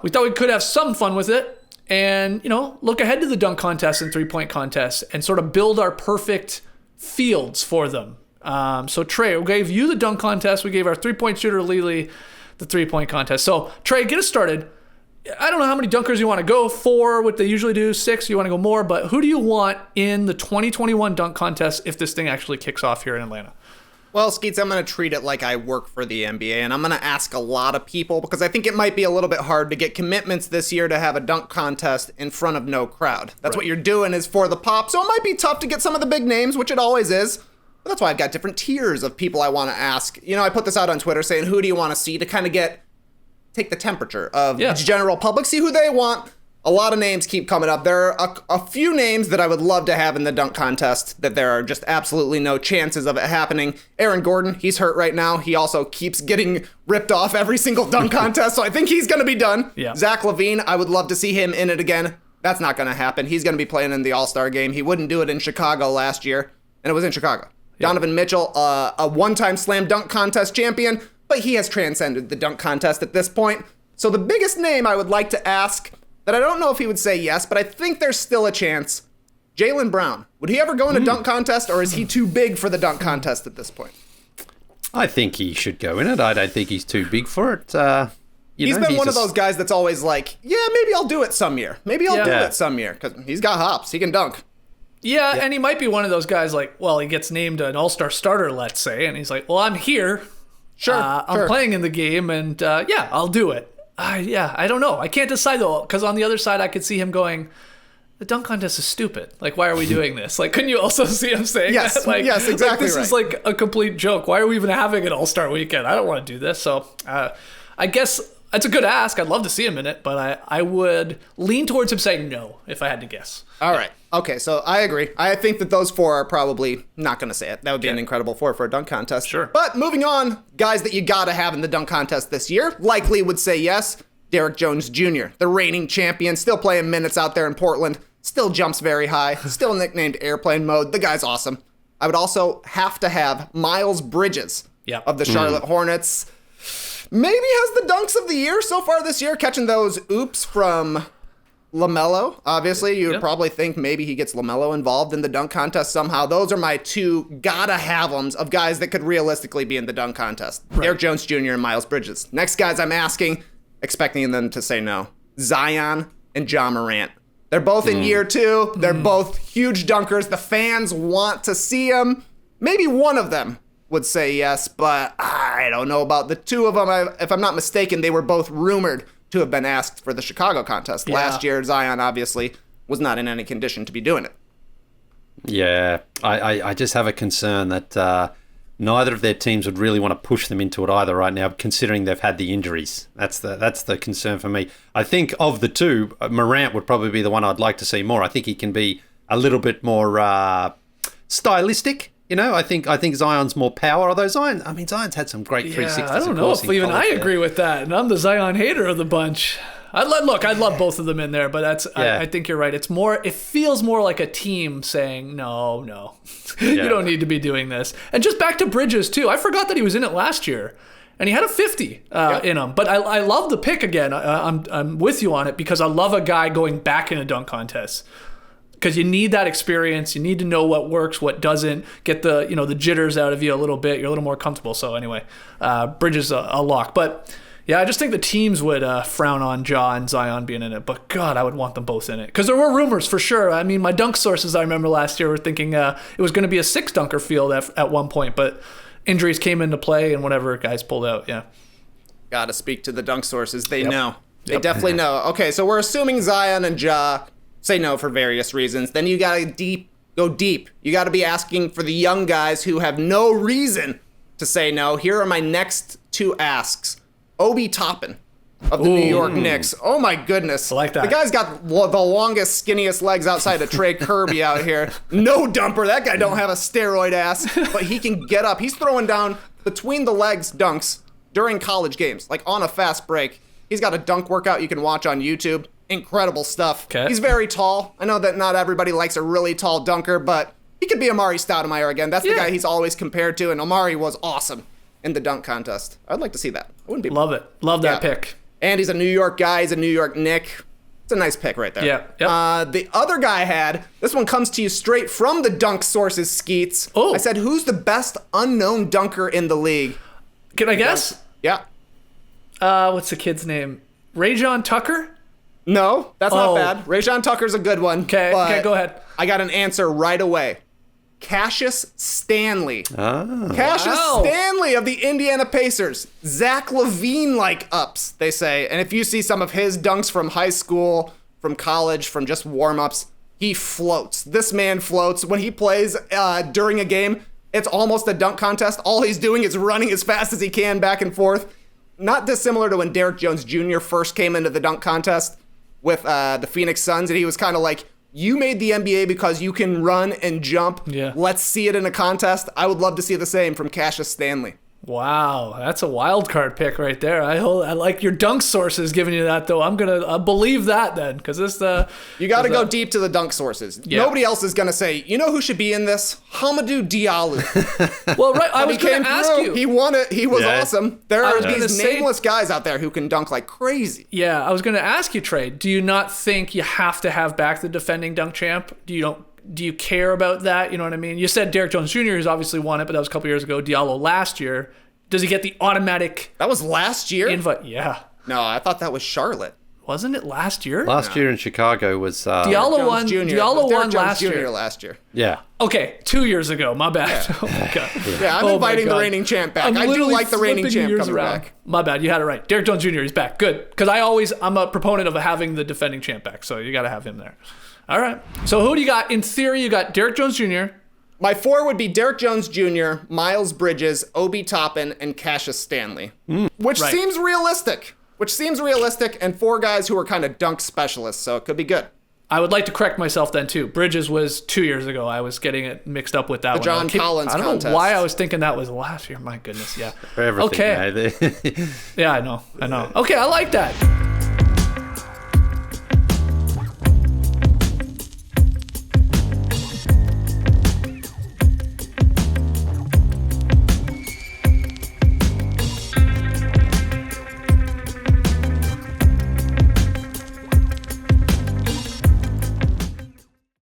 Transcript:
we thought we could have some fun with it and, look ahead to the dunk contest and three-point contest and sort of build our perfect fields for them. So Trey, we gave you the dunk contest. We gave our three-point shooter, Lily, the three-point contest. So Trey, get us started. I don't know how many dunkers you want to go. 4, what they usually do. 6, you want to go more. But who do you want in the 2021 dunk contest if this thing actually kicks off here in Atlanta? Well, Skeets, I'm going to treat it like I work for the NBA, and I'm going to ask a lot of people because I think it might be a little bit hard to get commitments this year to have a dunk contest in front of no crowd. That's right. What you're doing is for the pop, so it might be tough to get some of the big names, which it always is. But that's why I've got different tiers of people I want to ask. I put this out on Twitter saying, who do you want to see to kind of take the temperature of the general public, see who they want. A lot of names keep coming up. There are a few names that I would love to have in the dunk contest that there are just absolutely no chances of it happening. Aaron Gordon, he's hurt right now. He also keeps getting ripped off every single dunk contest, so I think he's going to be done. Yeah. Zach LaVine, I would love to see him in it again. That's not going to happen. He's going to be playing in the All-Star game. He wouldn't do it in Chicago last year, and it was in Chicago. Yeah. Donovan Mitchell, a one-time slam dunk contest champion, but he has transcended the dunk contest at this point. So the biggest name I would like to ask, that I don't know if he would say yes, but I think there's still a chance, Jaylen Brown. Would he ever go in a dunk contest, or is he too big for the dunk contest at this point? I think he should go in it. I don't think he's too big for it. He's been one of those guys that's always like, yeah, maybe I'll do it some year. Maybe I'll do it some year, because he's got hops. He can dunk. Yeah, and he might be one of those guys like, he gets named an all-star starter, let's say, and he's like, well, I'm here. Sure. I'm playing in the game, and I'll do it. I don't know. I can't decide, though, because on the other side, I could see him going, the dunk contest is stupid. Like, why are we doing this? Like, couldn't you also see him saying yes, that? Like, yes, exactly this is like a complete joke. Why are we even having an all-star weekend? I don't want to do this. So I guess it's a good ask. I'd love to see him in it, but I would lean towards him saying no, if I had to guess. All right. Okay, so I agree. I think that those 4 are probably not going to say it. That would be an incredible 4 for a dunk contest. Sure. But moving on, guys that you got to have in the dunk contest this year likely would say yes. Derrick Jones Jr., the reigning champion, still playing minutes out there in Portland, still jumps very high, still nicknamed Airplane Mode. The guy's awesome. I would also have to have Miles Bridges of the Charlotte Hornets. Maybe has the dunks of the year so far this year, catching those oops from LaMelo. Obviously, you would probably think maybe he gets LaMelo involved in the dunk contest somehow. Those are my 2 gotta-have-ems of guys that could realistically be in the dunk contest. Right. Derrick Jones Jr. and Miles Bridges. Next guys I'm asking, expecting them to say no. Zion and Ja Morant. They're both in year 2. They're both huge dunkers. The fans want to see them. Maybe one of them would say yes, but I don't know about the 2 of them. If I'm not mistaken, they were both rumored to have been asked for the Chicago contest. Yeah. Last year, Zion obviously was not in any condition to be doing it. Yeah, I just have a concern that neither of their teams would really want to push them into it either right now, considering they've had the injuries. That's the concern for me. I think of the 2, Morant would probably be the one I'd like to see more. I think he can be a little bit more stylistic. I think Zion's more power. Although Zion's had some great 360s. I don't know if even I agree with that, and I'm the Zion hater of the bunch. I'd love both of them in there, but I think you're right. It feels more like a team saying, no, you don't need to be doing this. And just back to Bridges, too. I forgot that he was in it last year, and he had a 50 in him. But I love the pick again. I'm with you on it because I love a guy going back in a dunk contest. Because you need that experience. You need to know what works, what doesn't. Get the jitters out of you a little bit. You're a little more comfortable. So anyway, Bridges a lock. But yeah, I just think the teams would frown on Ja and Zion being in it. But God, I would want them both in it. Because there were rumors for sure. I mean, my dunk sources I remember last year were thinking it was going to be a 6-dunker field at one point. But injuries came into play and whatever guys pulled out. Yeah. Got to speak to the dunk sources. They know. They definitely know. Okay, so we're assuming Zion and Ja say no for various reasons. Then you got to go deep. You got to be asking for the young guys who have no reason to say no. Here are my next 2 asks. Obi Toppin of the New York Knicks. Oh my goodness. I like that. The guy's got the longest, skinniest legs outside of Trey Kerby out here. No dumper. That guy don't have a steroid ass, but he can get up. He's throwing down between the legs dunks during college games, like on a fast break. He's got a dunk workout you can watch on YouTube. Incredible stuff. Okay. He's very tall. I know that not everybody likes a really tall dunker, but he could be Amari Stoudemire again. That's the guy he's always compared to, and Amari was awesome in the dunk contest. I'd like to see that. I wouldn't be Love it. Love that pick. And he's a New York guy. He's a New York Knick. It's a nice pick right there. Yeah. Yep. The other guy I had, this one comes to you straight from the dunk sources, Skeets. Oh. I said, who's the best unknown dunker in the league? Can I guess? Yeah. What's the kid's name? Rajon Tucker? No, that's not bad. Rajon Tucker's a good one. Okay, go ahead. I got an answer right away. Cassius Stanley. Cassius Stanley of the Indiana Pacers. Zach LaVine-like ups, they say. And if you see some of his dunks from high school, from college, from just warm-ups, he floats. This man floats. When he plays during a game, it's almost a dunk contest. All he's doing is running as fast as he can back and forth. Not dissimilar to when Derrick Jones Jr. first came into the dunk contest with the Phoenix Suns, and he was kind of like, you made the NBA because you can run and jump. Yeah. Let's see it in a contest. I would love to see the same from Cassius Stanley. Wow, that's a wild card pick right there. I like your dunk sources giving you that, though. I'm gonna believe that then, because this you got to go deep to the dunk sources. Yeah. Nobody else is gonna say, you know who should be in this? Hamidou Diallo. Well, right, I was going to ask you. He won it. He was awesome. There are these nameless guys out there who can dunk like crazy. Yeah, I was going to ask you, Trey. Do you not think you have to have back the defending dunk champ? Do you care about that? You know what I mean? You said Derrick Jones Jr. who's obviously won it, but that was a couple years ago. Diallo last year. Does he get the automatic That was last year? invite? Yeah. No, I thought that was Charlotte. Wasn't it last year? Last year in Chicago was... Diallo won. Diallo won last Jr. year. last year. Yeah. Okay, 2 years ago. My bad. Yeah. Oh my god. Yeah, I'm inviting the reigning champ back. I do like the reigning champ coming back. My bad. You had it right. Derrick Jones Jr. is back. Good. Because I'm a proponent of having the defending champ back, so you got to have him there. All right. So who do you got? In theory, you got Derrick Jones Jr. My four would be Derrick Jones Jr., Miles Bridges, Obi Toppin, and Cassius Stanley. Which seems realistic. And four guys who are kind of dunk specialists, so it could be good. I would like to correct myself then, too. Bridges was 2 years ago. I was getting it mixed up with that one. John Collins I don't contest. know why I was thinking that was last year. My goodness, yeah. For everything, okay. Yeah, I know. Okay, I like that.